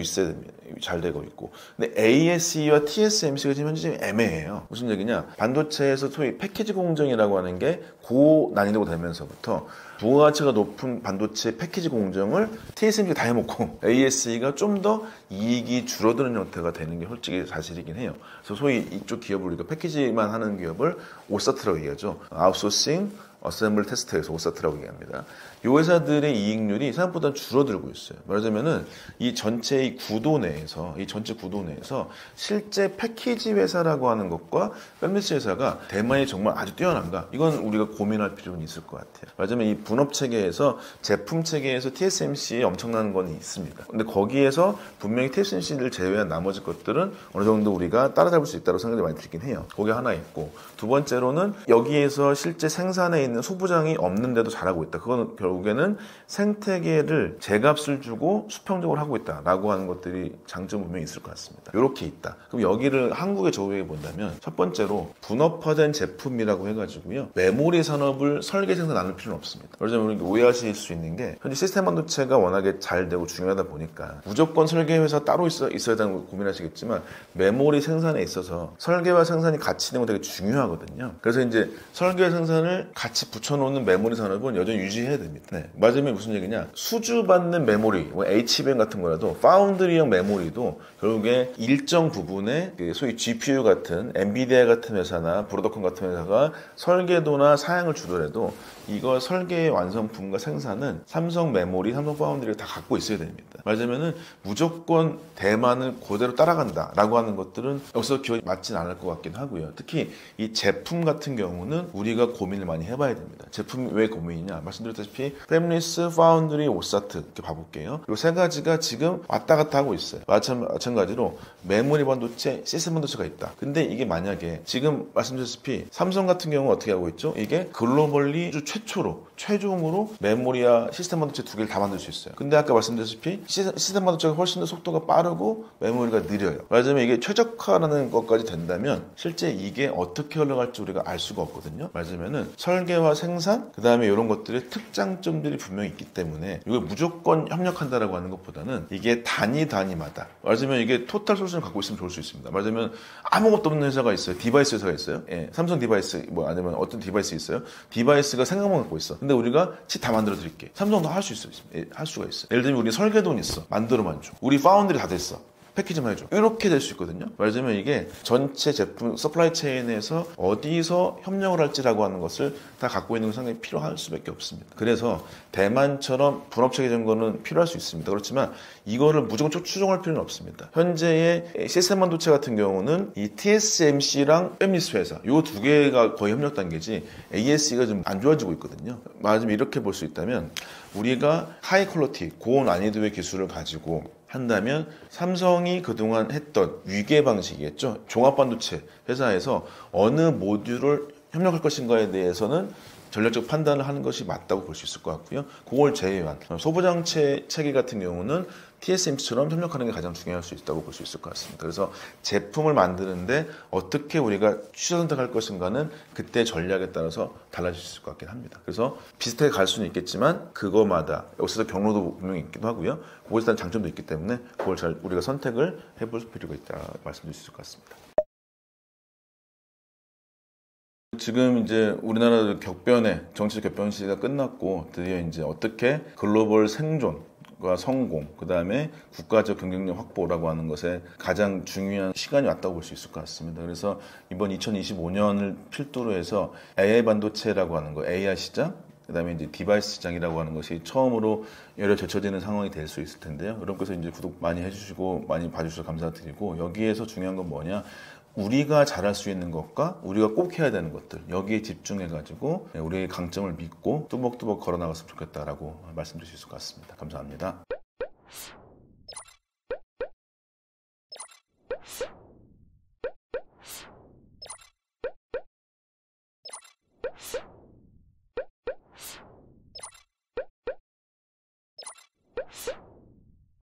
잘 되고 있고. 근데 ASE와 TSMC가 지금 현재 애매해요. 무슨 얘기냐? 반도체에서 소위 패키지 공정이라고 하는 게 고난이도가 되면서부터 부가가치가 높은 반도체 패키지 공정을 TSMC가 다 해먹고 ASE가 좀 더 이익이 줄어드는 형태가 되는 게 솔직히 사실이긴 해요. 그래서 소위 이쪽 기업을 우리가 패키지만 하는 기업을 오사트라고 얘기하죠. 아웃소싱, 어셈블 테스트에서 오사트라고 얘기합니다. 이 회사들의 이익률이 생각보다 줄어들고 있어요. 말하자면은 이 전체 이 구도 내에서, 이 전체 구도 내에서 실제 패키지 회사라고 하는 것과 팹리스 회사가 대만이 정말 아주 뛰어난가? 이건 우리가 고민할 필요는 있을 것 같아요. 말하자면 이 분업 체계에서 제품 체계에서 TSMC에 엄청난 건 있습니다. 근데 거기에서 분명히 TSMC를 제외한 나머지 것들은 어느 정도 우리가 따라잡을 수 있다고 생각이 많이 들긴 해요. 그게 하나 있고 두 번째로는 여기에서 실제 생산에 있는 소부장이 없는데도 잘하고 있다. 그건 결국에는 생태계를 제값을 주고 수평적으로 하고 있다라고 하는 것들이 장점 분명히 있을 것 같습니다. 이렇게 있다. 그럼 여기를 한국의 조직에 본다면 첫 번째로 분업화된 제품이라고 해가지고요. 메모리 산업을 설계 생산 나눌 필요는 없습니다. 그러자면 오해하실 수 있는 게 현재 시스템 반도체가 워낙에 잘 되고 중요하다 보니까 무조건 설계 회사 따로 있어야 되는 거 고민하시겠지만 메모리 생산에 있어서 설계와 생산이 같이 되는 건 되게 중요하거든요. 그래서 이제 설계와 생산을 같이 붙여놓는 메모리 산업은 여전히 유지해야 됩니다. 네. 맞으면 무슨 얘기냐? 수주받는 메모리, 뭐 HBM 같은 거라도 파운드리형 메모리도 결국에 일정 부분에 소위 GPU 같은 엔비디아 같은 회사나 브로드컴 같은 회사가 설계도나 사양을 주더라도 이거 설계의 완성품과 생산은 삼성 메모리, 삼성 파운드리가 다 갖고 있어야 됩니다. 말하자면은 무조건 대만을 그대로 따라간다라고 하는 것들은 여기서 기억이 맞진 않을 것 같긴 하고요. 특히 이 제품 같은 경우는 우리가 고민을 많이 해봐야 됩니다. 제품이 왜 고민이냐? 말씀드렸다시피 팹리스, 파운드리, 오사트 이렇게 봐볼게요. 이 세 가지가 지금 왔다 갔다 하고 있어요. 마찬가지로 메모리 반도체, 시스템 반도체가 있다. 근데 이게 만약에 지금 말씀드렸다시피 삼성 같은 경우는 어떻게 하고 있죠? 이게 글로벌리 최초로 최종으로 메모리와 시스템 반도체 두 개를 다 만들 수 있어요. 근데 아까 말씀드렸다시피 시스템 반도체가 훨씬 더 속도가 빠르고 메모리가 느려요. 말하자면 이게 최적화라는 것까지 된다면 실제 이게 어떻게 흘러갈지 우리가 알 수가 없거든요. 말하자면은 설계와 생산 그 다음에 이런 것들의 특장점들이 분명히 있기 때문에 이걸 무조건 협력한다라고 하는 것보다는 이게 단위마다 말하자면 이게 토탈 솔루션을 갖고 있으면 좋을 수 있습니다. 말하자면 아무것도 없는 회사가 있어요. 디바이스 회사가 있어요. 예, 삼성 디바이스 뭐 아니면 어떤 디바이스 있어요. 디바이스가 생각만 갖고 있어. 근데 우리가 칩 다 만들어 드릴게. 삼성도 할 수 있어요. 예, 할 수가 있어요. 예를 들면 우리 설계도는 있어. 만들어만 줘. 우리 파운드리 다 됐어. 패키지만 해줘. 이렇게 될 수 있거든요. 말하자면 이게 전체 제품 서플라이 체인에서 어디서 협력을 할지라고 하는 것을 다 갖고 있는 건 상당히 필요할 수밖에 없습니다. 그래서 대만처럼 분업체계적인 거는 필요할 수 있습니다. 그렇지만 이거를 무조건 추종할 필요는 없습니다. 현재의 시스템 반도체 같은 경우는 이 TSMC랑 팹리스 회사 이 두 개가 거의 협력 단계지 ASE가 좀 안 좋아지고 있거든요. 말하자면 이렇게 볼 수 있다면 우리가 하이 퀄리티, 고난이도의 기술을 가지고 한다면 삼성이 그동안 했던 위계 방식이겠죠. 종합반도체 회사에서 어느 모듈을 협력할 것인가에 대해서는 전략적 판단을 하는 것이 맞다고 볼 수 있을 것 같고요. 그걸 제외한 소부장체 체계 같은 경우는 TSMC처럼 협력하는 게 가장 중요할 수 있다고 볼 수 있을 것 같습니다. 그래서 제품을 만드는데 어떻게 우리가 취사 선택할 것인가는 그때 전략에 따라서 달라질 수 있을 것 같긴 합니다. 그래서 비슷하게 갈 수는 있겠지만 그거마다 여기서 경로도 분명히 있기도 하고요. 그것에 대한 장점도 있기 때문에 그걸 잘 우리가 선택을 해볼 필요가 있다 말씀드릴 수 있을 것 같습니다. 지금 이제 우리나라 정치적 격변 시기가 끝났고 드디어 이제 어떻게 글로벌 생존과 성공, 그 다음에 국가적 경쟁력 확보라고 하는 것에 가장 중요한 시간이 왔다고 볼 수 있을 것 같습니다. 그래서 이번 2025년을 필두로 해서 AI 반도체라고 하는 거, AI 시장, 그 다음에 이제 디바이스 시장이라고 하는 것이 처음으로 열에 젖혀지는 상황이 될 수 있을 텐데요. 여러분께서 이제 구독 많이 해주시고 많이 봐주셔서 감사드리고 여기에서 중요한 건 뭐냐? 우리가 잘할 수 있는 것과 우리가 꼭 해야 되는 것들 여기에 집중해가지고 우리의 강점을 믿고 뚜벅뚜벅 걸어나갔으면 좋겠다라고 말씀드릴 수 있을 것 같습니다. 감사합니다.